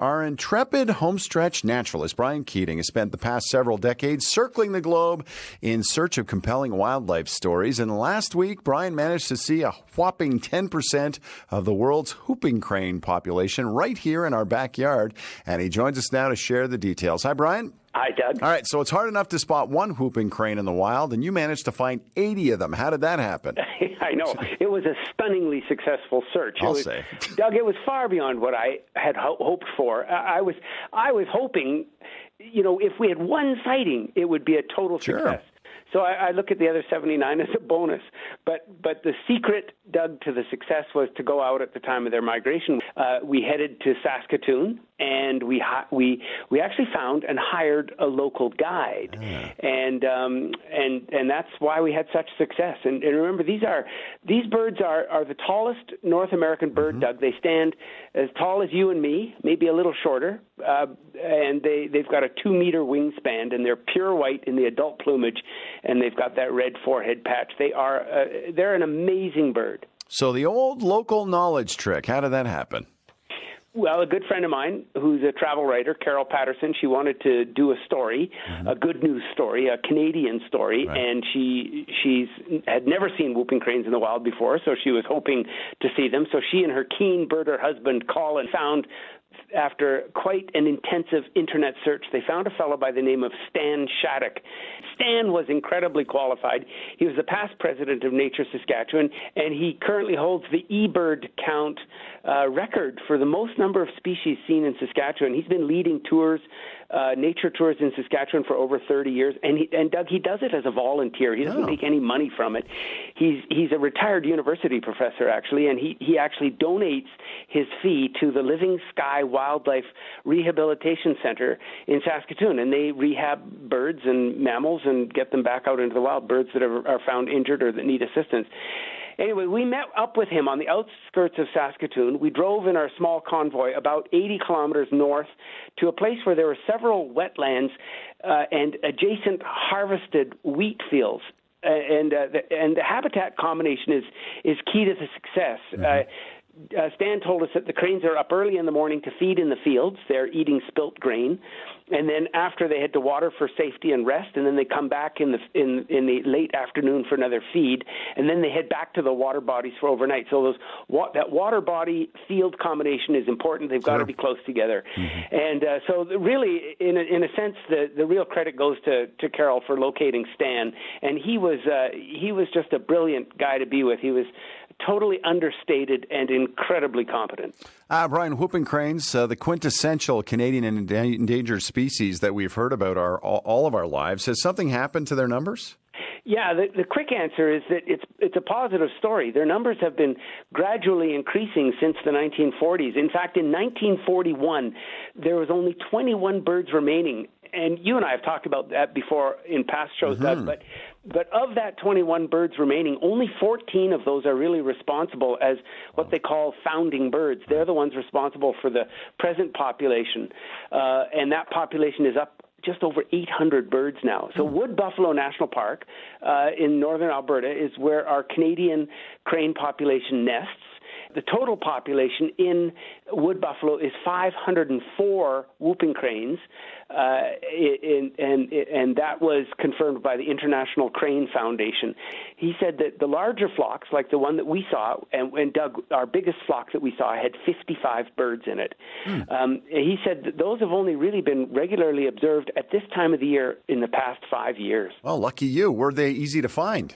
Our intrepid homestretch naturalist, Brian Keating, has spent the past several decades circling the globe in search of compelling wildlife stories. And last week, Brian managed to see a whopping 10% of the world's whooping crane population right here in our backyard. And he joins us now to share the details. Hi, Brian. Hi, Doug. All right, so it's hard enough to spot one whooping crane in the wild, and you managed to find 80 of them. How did that happen? I know. It was a stunningly successful search. I'll say. Doug, it was far beyond what I had hoped for. I was hoping, if we had one sighting, it would be a total success. So I look at the other 79 as a bonus. But the secret, Doug, to the success was to go out at the time of their migration. We headed to Saskatoon, and we actually found and hired a local guide, and that's why we had such success. And remember, these birds are the tallest North American bird, Doug. They stand as tall as you and me, maybe a little shorter, and they've got a 2-meter wingspan, and they're pure white in the adult plumage, and they've got that red forehead patch. They're an amazing bird. So the old local knowledge trick, how did that happen? Well, a good friend of mine who's a travel writer, Carol Patterson, she wanted to do a story, a good news story, a Canadian story, and she's had never seen whooping cranes in the wild before, so she was hoping to see them. So she and her keen birder husband, Colin, found, after quite an intensive internet search, they found a fellow by the name of Stan Shattuck. Stan was incredibly qualified. He was the past president of Nature Saskatchewan, and he currently holds the eBird count record for the most number of species seen in Saskatchewan. He's been leading tours, nature tours in Saskatchewan for over 30 years, and Doug, he does it as a volunteer. He doesn't make any money from it. He's a retired university professor, actually, and he actually donates his fee to the Living Sky Wildlife Rehabilitation Center in Saskatoon, and they rehab birds and mammals and get them back out into the wild, birds that are found injured or that need assistance. Anyway, we met up with him on the outskirts of Saskatoon. We drove in our small convoy about 80 kilometers north to a place where there were several wetlands and adjacent harvested wheat fields. And the habitat combination is key to the success. Stan told us that the cranes are up early in the morning to feed in the fields. They're eating spilt grain, and then after they head to water for safety and rest, and then they come back in the late afternoon for another feed, and then they head back to the water bodies for overnight. So that water body field combination is important. They've got to be close together, and so really, in a sense, the real credit goes to Carol for locating Stan, and he was just a brilliant guy to be with. He was totally understated and incredibly competent. Brian, whooping cranes, the quintessential Canadian endangered species that we've heard about all of our lives. Has something happened to their numbers? Yeah, the quick answer is that it's a positive story. Their numbers have been gradually increasing since the 1940s. In fact, in 1941, there was only 21 birds remaining. And you and I have talked about that before in past shows, Doug, but of that 21 birds remaining, only 14 of those are really responsible as what they call founding birds. They're the ones responsible for the present population, and that population is up just over 800 birds now. So Wood Buffalo National Park in northern Alberta is where our Canadian crane population nests. The total population in Wood Buffalo is 504 whooping cranes, and that was confirmed by the International Crane Foundation. He said that the larger flocks, like the one that we saw, and Doug, our biggest flock that we saw had 55 birds in it. He said that those have only really been regularly observed at this time of the year in the past 5 years. Well, lucky you. Were they easy to find?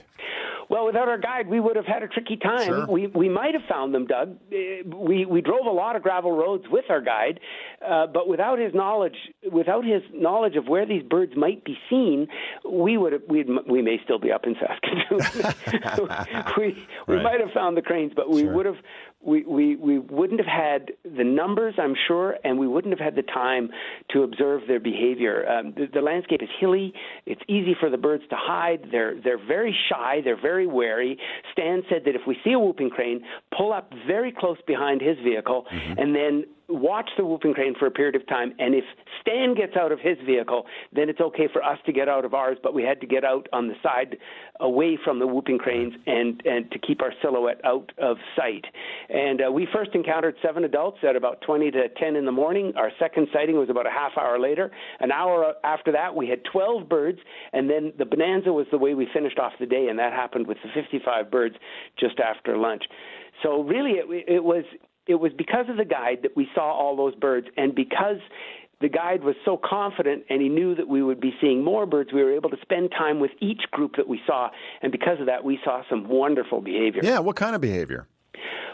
Well, without our guide, we would have had a tricky time. Sure. We might have found them, Doug. We drove a lot of gravel roads with our guide, but without his knowledge of where these birds might be seen, we may still be up in Saskatoon. we might have found the cranes, but we would have. We wouldn't have had the numbers, I'm sure, and we wouldn't have had the time to observe their behavior. The landscape is hilly. It's easy for the birds to hide. They're very shy. They're very wary. Stan said that if we see a whooping crane, pull up very close behind his vehicle and then watch the whooping crane for a period of time, and if Stan gets out of his vehicle, then it's okay for us to get out of ours, but we had to get out on the side away from the whooping cranes and to keep our silhouette out of sight. And we first encountered 7 adults at about 20 to 10 in the morning. Our second sighting was about a half hour later. An hour after that, we had 12 birds, and then the bonanza was the way we finished off the day, and that happened with the 55 birds just after lunch. So really it was because of the guide that we saw all those birds, and because the guide was so confident and he knew that we would be seeing more birds, we were able to spend time with each group that we saw, and because of that, we saw some wonderful behavior. Yeah, what kind of behavior?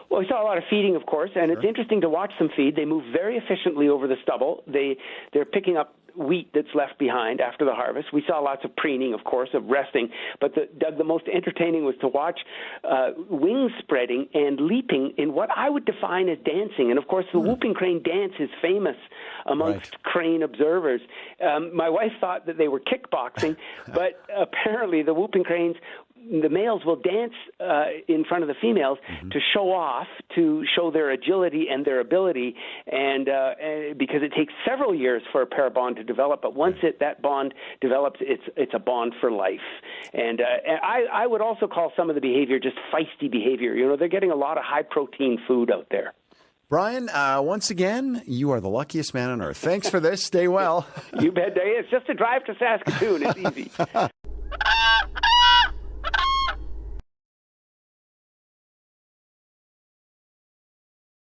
Well, we saw a lot of feeding, of course, and It's interesting to watch them feed. They move very efficiently over the stubble. They're picking up wheat that's left behind after the harvest. We saw lots of preening, of course, of resting, but Doug, the most entertaining was to watch wings spreading and leaping in what I would define as dancing. And, of course, the whooping crane dance is famous amongst crane observers. My wife thought that they were kickboxing, but apparently the whooping cranes, the males will dance in front of the females to show off, to show their agility and their ability, and because it takes several years for a pair bond to develop, but once that bond develops, it's a bond for life. And I would also call some of the behavior just feisty behavior. You know, they're getting a lot of high-protein food out there. Brian, once again, you are the luckiest man on earth. Thanks for this. Stay well. You bet. It's just a drive to Saskatoon. It's easy.